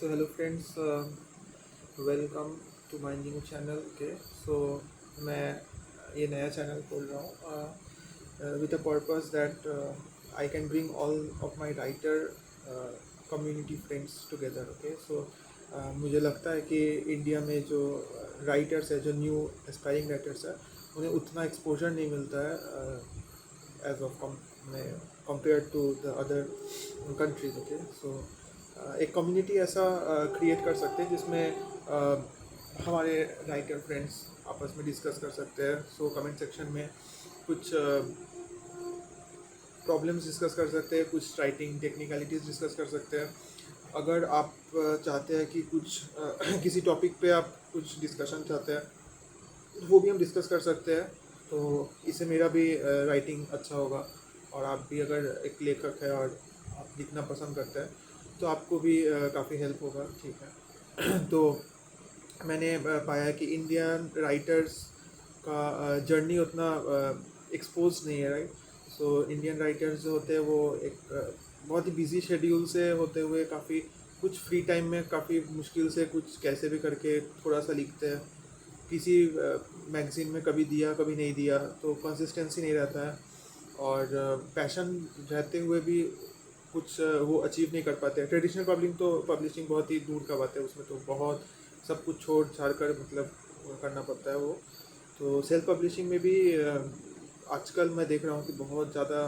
So hello friends, welcome to my new channel. Okay, so मैं ये नया channel खोल रहा हूँ with a purpose that I can bring all of my writer community friends together. Okay, so मुझे लगता है कि इंडिया में जो राइटर्स है, जो न्यू एस्पायरिंग राइटर्स है, उन्हें उतना एक्सपोजर नहीं मिलता है as of compare to the other countries. Okay, so एक कम्युनिटी ऐसा क्रिएट कर सकते हैं जिसमें हमारे राइटर फ्रेंड्स आपस में डिस्कस कर सकते हैं. सो कमेंट सेक्शन में कुछ प्रॉब्लम्स डिस्कस कर सकते हैं, कुछ राइटिंग टेक्निकलिटीज़ डिस्कस कर सकते हैं. अगर आप चाहते हैं कि कुछ किसी टॉपिक पे आप कुछ डिस्कशन चाहते हैं, वो भी हम डिस्कस कर सकते हैं. तो इससे मेरा भी राइटिंग अच्छा होगा, और आप भी अगर एक लेखक है और आप लिखना पसंद करते हैं तो आपको भी काफ़ी हेल्प होगा. ठीक है. तो मैंने पाया कि इंडियन राइटर्स का जर्नी उतना एक्सपोज नहीं है, राइट. सो इंडियन राइटर्स जो होते हैं वो एक बहुत ही बिजी शेड्यूल से होते हुए काफ़ी कुछ फ्री टाइम में काफ़ी मुश्किल से कुछ कैसे भी करके थोड़ा सा लिखते हैं. किसी मैगज़ीन में कभी दिया कभी नहीं दिया, तो कंसिस्टेंसी नहीं रहता है, और पैशन रहते हुए भी कुछ वो अचीव नहीं कर पाते. ट्रेडिशनल पब्लिशिंग बहुत ही दूर का बात है, उसमें तो बहुत सब कुछ छोड़ छाड़ कर मतलब करना पड़ता है वो. तो सेल्फ पब्लिशिंग में भी आजकल मैं देख रहा हूँ कि बहुत ज़्यादा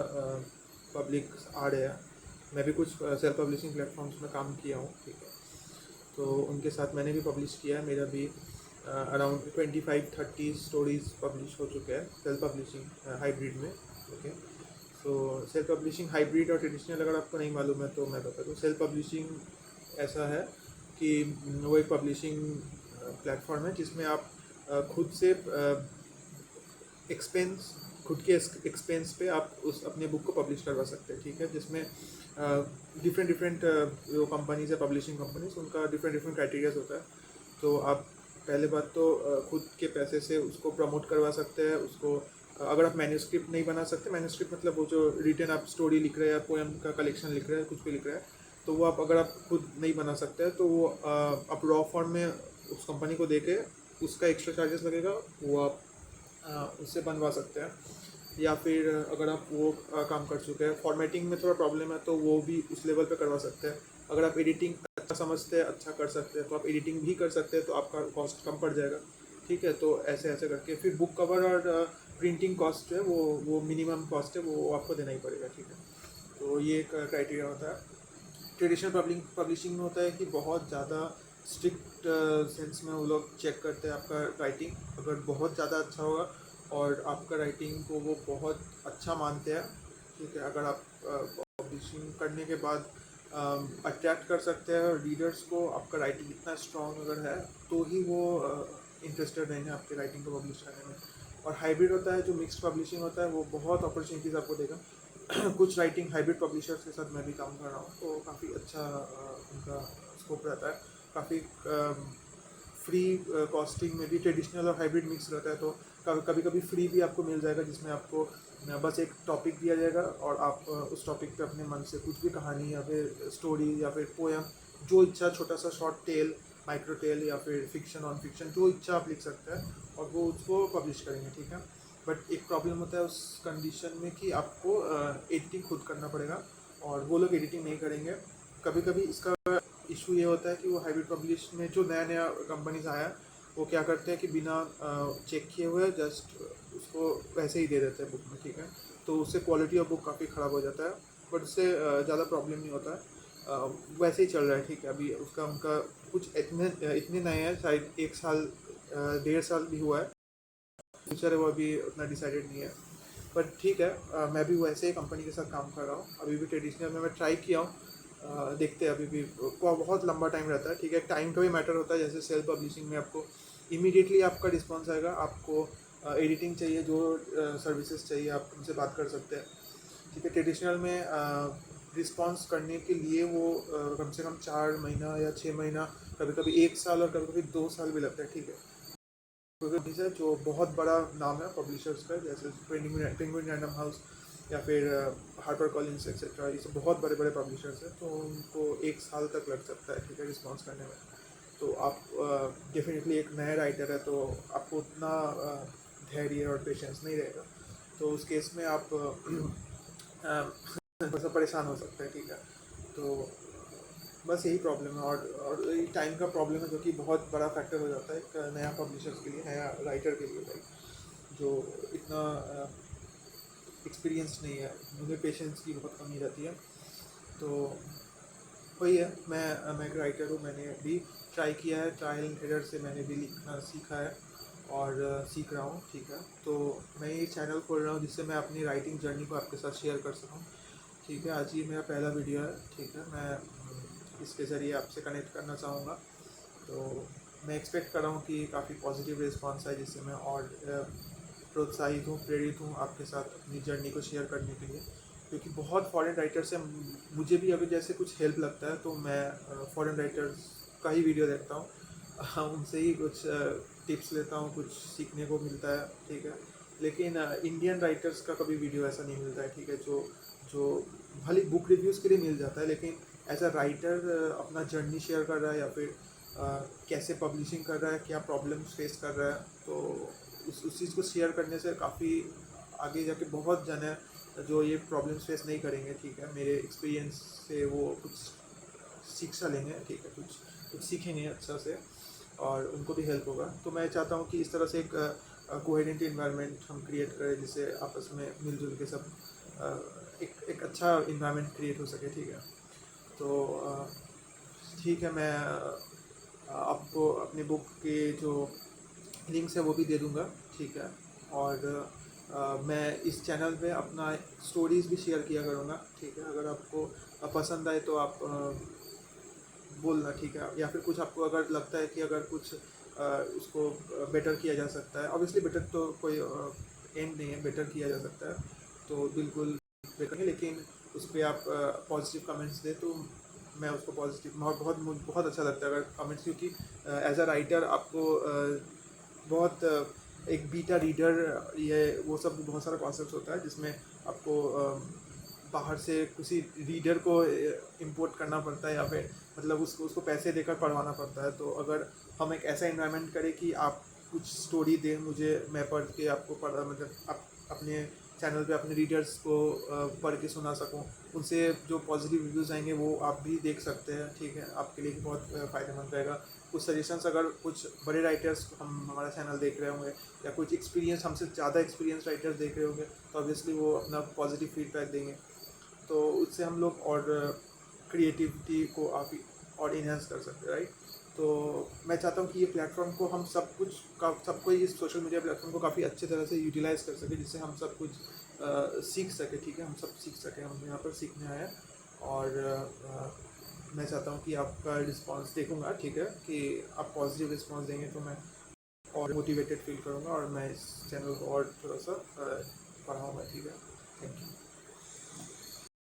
पब्लिक आ रहे हैं. मैं भी कुछ सेल्फ पब्लिशिंग प्लेटफॉर्म्स में काम किया हूँ. ठीक है. तो उनके साथ मैंने भी पब्लिश किया है. मेरा भी अराउंड 25-30 स्टोरीज़ पब्लिश हो चुके हैं सेल्फ पब्लिशिंग हाइब्रिड में. Okay. So self publishing hybrid और ट्रेडिशनल अगर आपको नहीं मालूम है तो मैं बता दूँ. सेल्फ पब्लिशिंग ऐसा है कि वो एक पब्लिशिंग प्लेटफॉर्म है जिसमें आप खुद से एक्सपेंस खुद के एक्सपेंस पे आप उस अपने बुक को पब्लिश करवा सकते हैं. ठीक है. जिसमें डिफरेंट जो कंपनीज है, पब्लिशिंग कंपनीज, उनका डिफरेंट क्राइटेरियाज होता है. तो आप पहले बात तो खुद के पैसे से उसको प्रमोट करवा सकते हैं. उसको अगर आप मैन्यूस्क्रिप्ट नहीं बना सकते, मैन्यूस्क्रिप्ट मतलब वो जो रिटन आप स्टोरी लिख रहे हैं या पोएम का कलेक्शन लिख रहे हैं, कुछ भी लिख रहे हैं, तो वो आप अगर आप खुद नहीं बना सकते हैं तो वो आप रॉ फॉर्म में उस कंपनी को दे के उसका एक्स्ट्रा चार्जेस लगेगा, वो आप उससे बनवा सकते हैं. या फिर अगर आप वो काम कर चुके हैं, फॉर्मेटिंग में थोड़ा प्रॉब्लम है, तो वो भी उस लेवल पे करवा सकते हैं. अगर आप एडिटिंग अच्छा समझते हैं, अच्छा कर सकते हैं, तो आप एडिटिंग भी कर सकते हैं, तो आपका कॉस्ट कम पड़ जाएगा. ठीक है. तो ऐसे ऐसे करके फिर बुक कवर और प्रिंटिंग कॉस्ट जो है वो मिनिमम कॉस्ट है, वो आपको देना ही पड़ेगा. ठीक है. तो ये एक क्राइटेरिया होता है. ट्रेडिशनल पब्लिशिंग में होता है कि बहुत ज़्यादा स्ट्रिक्ट सेंस में वो लोग चेक करते हैं आपका राइटिंग. अगर बहुत ज़्यादा अच्छा होगा और आपका राइटिंग को वो बहुत अच्छा मानते हैं. ठीक है. अगर आप पब्लिशिंग करने के बाद अट्रैक्ट कर सकते हैं रीडर्स को, आपका राइटिंग इतना स्ट्रॉन्ग अगर है, तो ही वो इंटरेस्टेड रहेंगे आपके राइटिंग को पब्लिश करने में. और हाइब्रिड होता है, जो मिक्स्ड पब्लिशिंग होता है, वो बहुत अपॉर्चुनिटीज़ आपको देगा. कुछ राइटिंग हाइब्रिड पब्लिशर्स के साथ मैं भी काम कर रहा हूँ, तो काफ़ी अच्छा उनका स्कोप रहता है. काफ़ी फ्री कॉस्टिंग में भी ट्रेडिशनल और हाइब्रिड मिक्स रहता है. तो कभी कभी फ्री भी आपको मिल जाएगा, जिसमें आपको बस एक टॉपिक दिया जाएगा और आप उस टॉपिक पे अपने मन से कुछ भी कहानी या फिर स्टोरी या फिर पोएम, जो इच्छा, छोटा सा शॉर्ट टेल, माइक्रो टेल या फिर फिक्शन ऑन फिक्शन, जो इच्छा आप लिख सकते हैं और वो उसको पब्लिश करेंगे. ठीक है. बट एक प्रॉब्लम होता है उस कंडीशन में कि आपको एडिटिंग खुद करना पड़ेगा, और वो लोग एडिटिंग नहीं करेंगे. कभी कभी इसका इशू ये होता है कि वो हाइब्रिड पब्लिश में जो नया नया कंपनीज आया, वो क्या करते हैं कि बिना चेक किए हुए जस्ट उसको वैसे ही दे देते हैं बुक में. ठीक है. तो उससे क्वालिटी ऑफ बुक काफ़ी ख़राब हो जाता है, बट उससे ज़्यादा प्रॉब्लम नहीं होता है. वैसे ही चल रहा है. ठीक है. अभी उसका उनका कुछ इतने नए हैं, शायद 1 साल 1.5 साल भी हुआ है. फ्यूचर है वो अभी उतना डिसाइडेड नहीं है. बट ठीक है. मैं भी वैसे ही कंपनी के साथ काम कर रहा हूँ. अभी भी ट्रेडिशनल में मैं ट्राई किया हूँ. देखते हैं. अभी भी बहुत लंबा टाइम रहता है. ठीक है. टाइम का भी मैटर होता है. जैसे सेल्फ पब्लिशिंग में आपको इमीडिएटली आपका रिस्पॉन्स आएगा. आपको एडिटिंग चाहिए, जो सर्विसेज चाहिए, आप उनसे बात कर सकते हैं. ठीक है. ट्रेडिशनल में रिस्पॉन्स करने के लिए वो कम से कम 4 महीना या 6 महीना, कभी कभी 1 साल और कभी कभी 2 साल भी लगता है. ठीक है. है जो बहुत बड़ा नाम है पब्लिशर्स का, जैसे पेंगुइन रैंडम हाउस, या फिर हार्पर कॉलिंस एक्सेट्रा, ये सब बहुत बड़े बड़े पब्लिशर्स हैं, तो उनको 1 साल तक लग सकता है, ठीक है, रिस्पॉन्स करने में। तो आप डेफिनेटली एक नया राइटर है तो आपको उतना धैर्य और पेशेंस नहीं रहेगा, तो उस केस में आप थोड़ा सा परेशान हो सकते हैं, ठीक है। तो बस यही प्रॉब्लम है, और यही टाइम का प्रॉब्लम है, जो कि बहुत बड़ा फैक्टर हो जाता है एक नया पब्लिशर्स के लिए, नया राइटर के लिए, लाइक जो इतना एक्सपीरियंस नहीं है, मुझे पेशेंस की बहुत कमी रहती है। तो वही है, मैं एक राइटर हूँ, मैंने भी ट्राई किया है, ट्रायल एंड एरर से मैंने भी लिखना सीखा है और सीख रहा हूँ, ठीक है। तो मैं ये चैनल खोल रहा हूँ जिससे मैं अपनी राइटिंग जर्नी को आपके साथ शेयर कर सकूँ, ठीक है। आज ये मेरा पहला वीडियो है, ठीक है। मैं इसके ज़रिए आपसे कनेक्ट करना चाहूँगा, तो मैं एक्सपेक्ट कर रहा हूँ कि काफ़ी पॉजिटिव रिस्पांस है, जिससे मैं और प्रोत्साहित हूँ, प्रेरित हूँ आपके साथ अपनी जर्नी को शेयर करने के लिए, क्योंकि बहुत फॉरेन राइटर्स हैं। मुझे भी अगर जैसे कुछ हेल्प लगता है तो मैं फॉरेन राइटर्स का ही वीडियो देखता हूँ, उनसे ही कुछ टिप्स लेता हूँ, कुछ सीखने को मिलता है, ठीक है। लेकिन इंडियन राइटर्स का कभी वीडियो ऐसा नहीं मिलता है, ठीक है, जो जो भले बुक रिव्यूज़ के लिए मिल जाता है, लेकिन एज अ राइटर अपना जर्नी शेयर कर रहा है, या फिर कैसे पब्लिशिंग कर रहा है, क्या प्रॉब्लम्स फेस कर रहा है, तो उस चीज़ को शेयर करने से काफ़ी आगे जाके बहुत जन है जो ये प्रॉब्लम्स फेस नहीं करेंगे, ठीक है। मेरे एक्सपीरियंस से वो कुछ शिक्षा लेंगे, ठीक है, कुछ कुछ सीखेंगे अच्छा से, और उनको भी हेल्प होगा। तो मैं चाहता हूँ कि इस तरह से एक कोहेरेंट इन्वायरमेंट हम क्रिएट करें, जिससे आपस में मिलजुल के सब एक अच्छा इन्वायरमेंट क्रिएट हो सके, ठीक है। तो ठीक है, मैं आपको अपनी बुक के जो लिंक्स है वो भी दे दूँगा, ठीक है। और मैं इस चैनल पे अपना स्टोरीज़ भी शेयर किया करूँगा, ठीक है। अगर आपको पसंद आए तो आप बोलना, ठीक है। या फिर कुछ आपको अगर लगता है कि अगर कुछ उसको बेटर किया जा सकता है, ऑब्वियसली बेटर तो कोई एंड नहीं है, बेटर किया जा सकता है तो बिल्कुल बेटर है, लेकिन उस पर आप पॉजिटिव कमेंट्स दें तो मैं उसको पॉजिटिव, मुझे बहुत अच्छा लगता है अगर कमेंट्स, क्योंकि एज अ राइटर आपको बहुत एक बीटा रीडर, ये वो सब बहुत सारा कॉन्सेप्ट होता है जिसमें आपको बाहर से किसी रीडर को इंपोर्ट करना पड़ता है, या फिर मतलब उसको पैसे देकर पढ़वाना पड़ता है। तो अगर हम एक ऐसा इन्वायरमेंट करें कि आप कुछ स्टोरी दें मुझे, मैं पढ़ के आपको मतलब आप अपने चैनल पे अपने रीडर्स को पढ़ के सुना सकूं, उनसे जो पॉजिटिव रिव्यूज़ आएंगे वो आप भी देख सकते हैं, ठीक है। आपके लिए बहुत फ़ायदेमंद रहेगा। कुछ सजेशंस अगर कुछ बड़े राइटर्स हमारा चैनल देख रहे होंगे, या कुछ एक्सपीरियंस हमसे ज़्यादा एक्सपीरियंस राइटर्स देख रहे होंगे, तो ऑब्वियसली वो अपना पॉजिटिव फीडबैक देंगे, तो उससे हम लोग और क्रिएटिविटी को आप और इन्हेंस कर सकते हैं, राइट। तो मैं चाहता हूँ कि ये प्लेटफॉर्म को हम सबको इस सोशल मीडिया प्लेटफॉर्म को काफ़ी अच्छे तरह से यूटिलाइज कर सके, जिससे हम सब कुछ सीख सके, ठीक है। हम सब सीख सकें, हम यहाँ पर सीखने आए हैं, और मैं चाहता हूँ कि आपका रिस्पांस देखूँगा, ठीक है, कि आप पॉजिटिव रिस्पांस देंगे तो मैं और मोटिवेटेड फील करूँगा, और मैं इस चैनल को और थोड़ा सा बढ़ाऊँगा, ठीक है। Thank you.